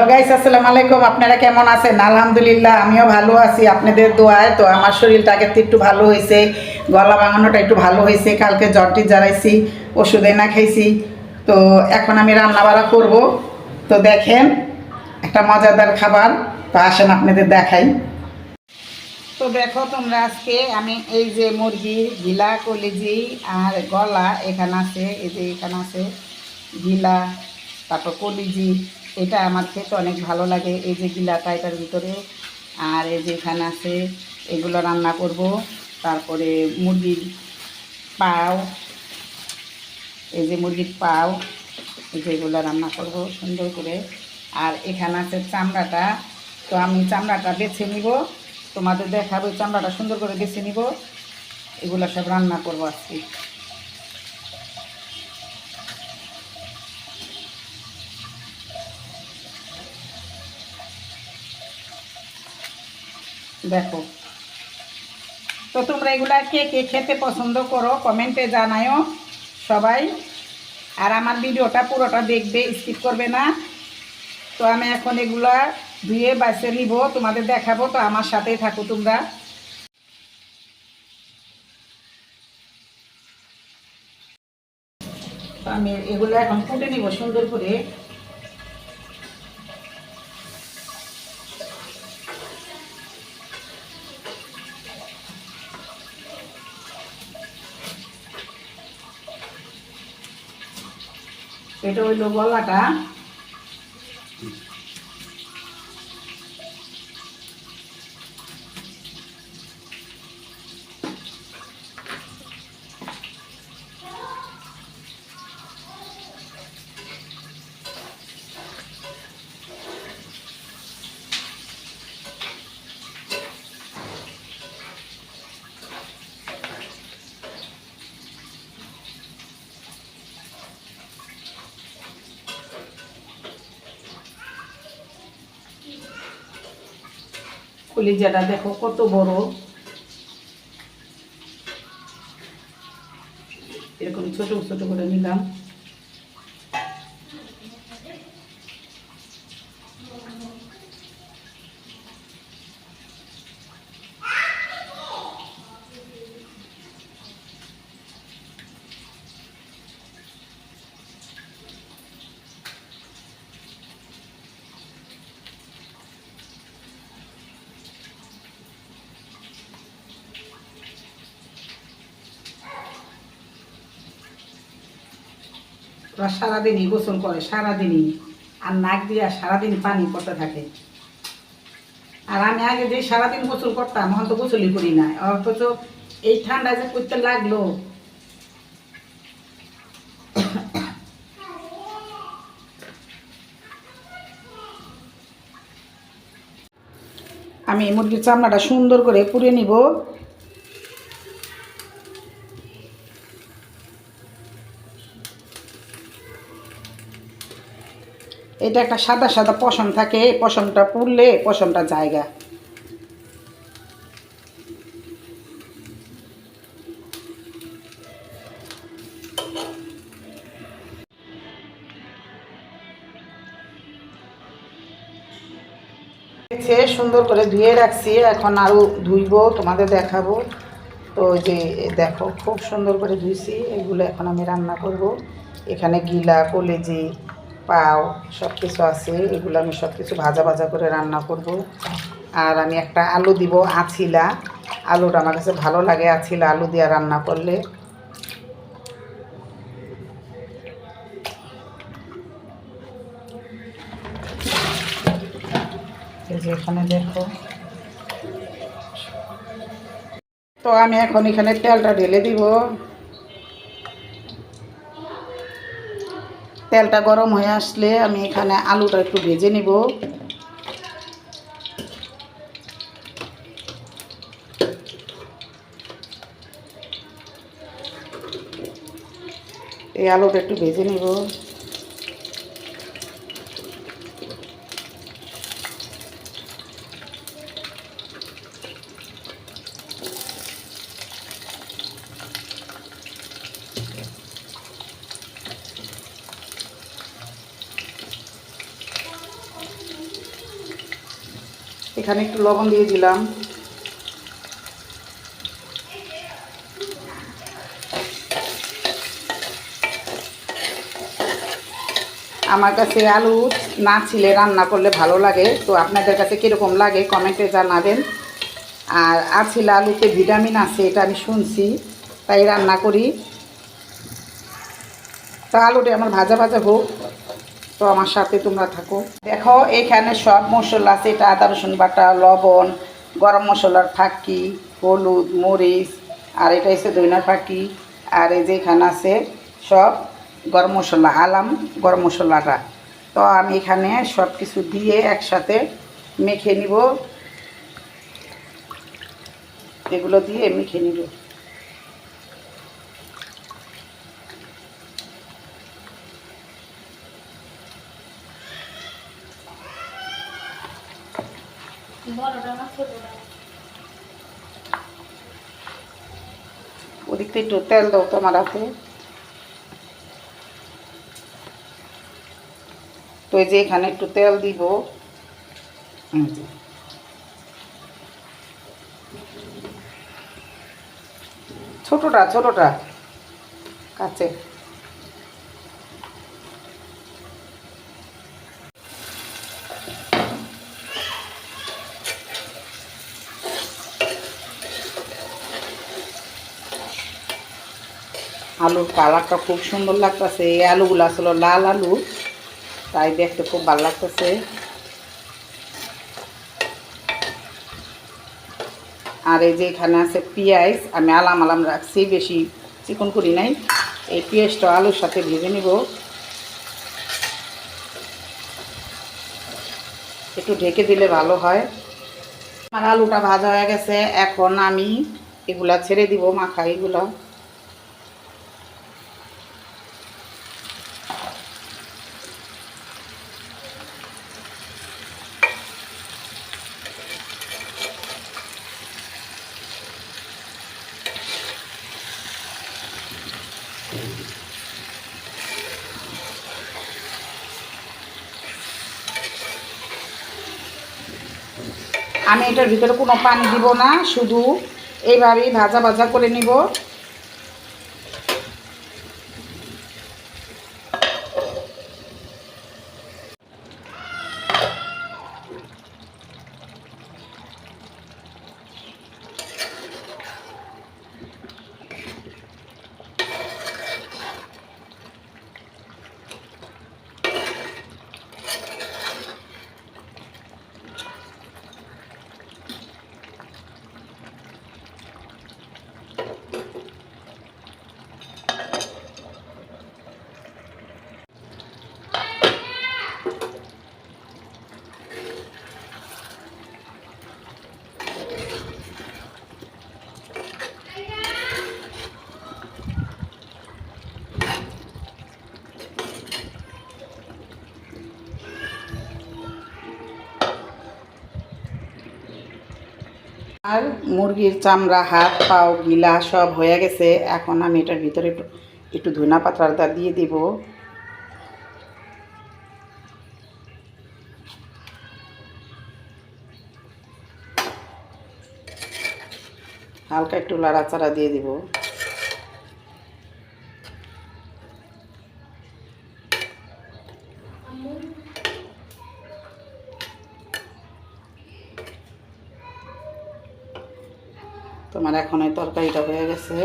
Guys আসসালামু আলাইকুম। আপনারা কেমন আছেন? আলহামদুলিল্লাহ আমিও ভালো আছি আপনাদের দোয়ায়। তো আমার শরীরটা আগের থেকে একটু ভালো হয়েছে, গলা ভাঙানোটা একটু ভালো হয়েছে। কালকে জ্বরটি জ্বালাইছি, ওষুধ এনে খাইছি। তো এখন আমি রান্না বাড়া করব। তো দেখেন একটা মজাদার খাবার। তো আসেন আপনাদের দেখাই। তো দেখো তোমরা, আজকে আমি এই যে মুরগির গিলা, কলিজি আর গলা এখানে আছে, এই যে এখানে আছে গিলা, তারপর কলিজি। এটা আমার খেতে অনেক ভালো লাগে, এই যে গিলাটা এটার ভিতরে। আর এই যে এখানে আছে, এগুলো রান্না করব। তারপরে মুরগির পাও, এই যে মুরগির পাও, এই যে এগুলো রান্না করব সুন্দর করে। আর এখানে আছে চামড়াটা। তো আমি চামড়াটা বেছে নিব, তোমাদের দেখাবো। চামড়াটা সুন্দর করে বেছে নিব, এগুলো সব রান্না করবো আজকে। দেখো, তো তোমরা এগুলা কে কে খেতে পছন্দ করো কমেন্টে জানায়ও সবাই। আর আমার ভিডিওটা পুরোটা দেখবে, স্কিপ করবে না। তো আমি এখন এগুলা ধুয়ে বাছে নিব, তোমাদের দেখাবো। তো আমার সাথেই থাকো তোমরা। তো আমি এগুলো এখন কুটে নিব সুন্দর করে। এটা হইল গলাটা। কলিজাটা দেখো কত বড়, এরকম ছোট ছোট করে নিলাম। ওরা সারাদিনই গোসল করে, সারাদিনই। আর নাক দিয়ে সারাদিন পানি পড়তে থাকে। আর আমি আগে যে সারাদিন গোসল করতাম, এখন তো গোসলই করি না। অথচ এই ঠান্ডা যে করতে লাগলো। আমি মুরগির চামড়াটা সুন্দর করে পুড়ে নিব। এটা একটা সাদা সাদা পশম থাকে, এই পশমটা পুড়লে পশমটা জায়গা। সুন্দর করে ধুয়ে রাখছি, এখন আরও ধুইব, তোমাদের দেখাবো। তো যে দেখো খুব সুন্দর করে ধুইছি, এগুলো এখন আমি রান্না করব। এখানে গিলা, কলেজি, পাও সব কিছু আছে, এগুলো আমি সব কিছু ভাজা ভাজা করে রান্না করব। আর আমি একটা আলু দিব, আছিলা আলুটা আমার কাছে ভালো লাগে, আছিলা আলু দিয়ে রান্না করলে। এই যে এখানে দেখো। তো আমি এখন এখানে তেলটা ঢেলে দিব। তেলটা গরম হয়ে আসলে আমি এখানে আলুটা একটু ভেজে নিব। এই আলুটা একটু ভেজে নিব। এখানে একটু লবণ দিয়ে দিলাম। আমার কাছে আলু না ছিলে রান্না করলে ভালো লাগে, তো আপনাদের কাছে কীরকম লাগে কমেন্টে জানাবেন। আর আছিলা আলুতে ভিটামিন আছে এটা আমি শুনছি, তাই রান্না করি। তো আলুটা আমার ভাজা ভাজা হোক, তো আমার সাথে তোমরা থাকো। দেখো এখানে সব মশলা আছে, এটা আদা রসুন বাটা, লবণ, গরম মশলার ফাঁকি, হলুদ, মরিচ, আর এটা হচ্ছে ধনিয়ার ফাঁকি, আর এই যে এখানে আছে সব গরম মশলা, আলাম গরম মশলাটা। তো আমি এখানে সব কিছু দিয়ে একসাথে মেখে নিব, এগুলো দিয়ে মেখে নিব। ওদিকটা একটু তেল দাও তোমার হাতে। তো এই যে এখানে একটু তেল দিব, ছোটটা ছোটটা কাছে। আলুর কালারটা খুব সুন্দর লাগতেছে, এই আলুগুলো আসলে লাল আলু, তাই দেখতে খুব ভালো লাগতেছে। আর এই যে এখানে আছে পেঁয়াজ, আমি আলাম আলাম রাখছি, বেশি চিকন করি নাই। এই পেঁয়াজটা আলুর সাথে ভেজে নিব, একটু ঢেকে দিলে ভালো হয়। আমার আলুটা ভাজা হয়ে গেছে, এখন আমি এগুলা ছেড়ে দিব, মাখা এগুলা। আমি এটার ভিতরে কোনো পানি দিব না, শুধু এইভাবেই ভাজা ভাজা করে নিব। আর মুরগির চামড়া, হাত পাও গিলা সব হয়ে গেছে। এখন আমি এটার ভিতরে একটু ধনিয়া পাতাটা দিয়ে দিব। হালকা একটু লাড়াচাড়া দিয়ে দিব। তোমার এখন এই তরকারিটা হয়ে গেছে।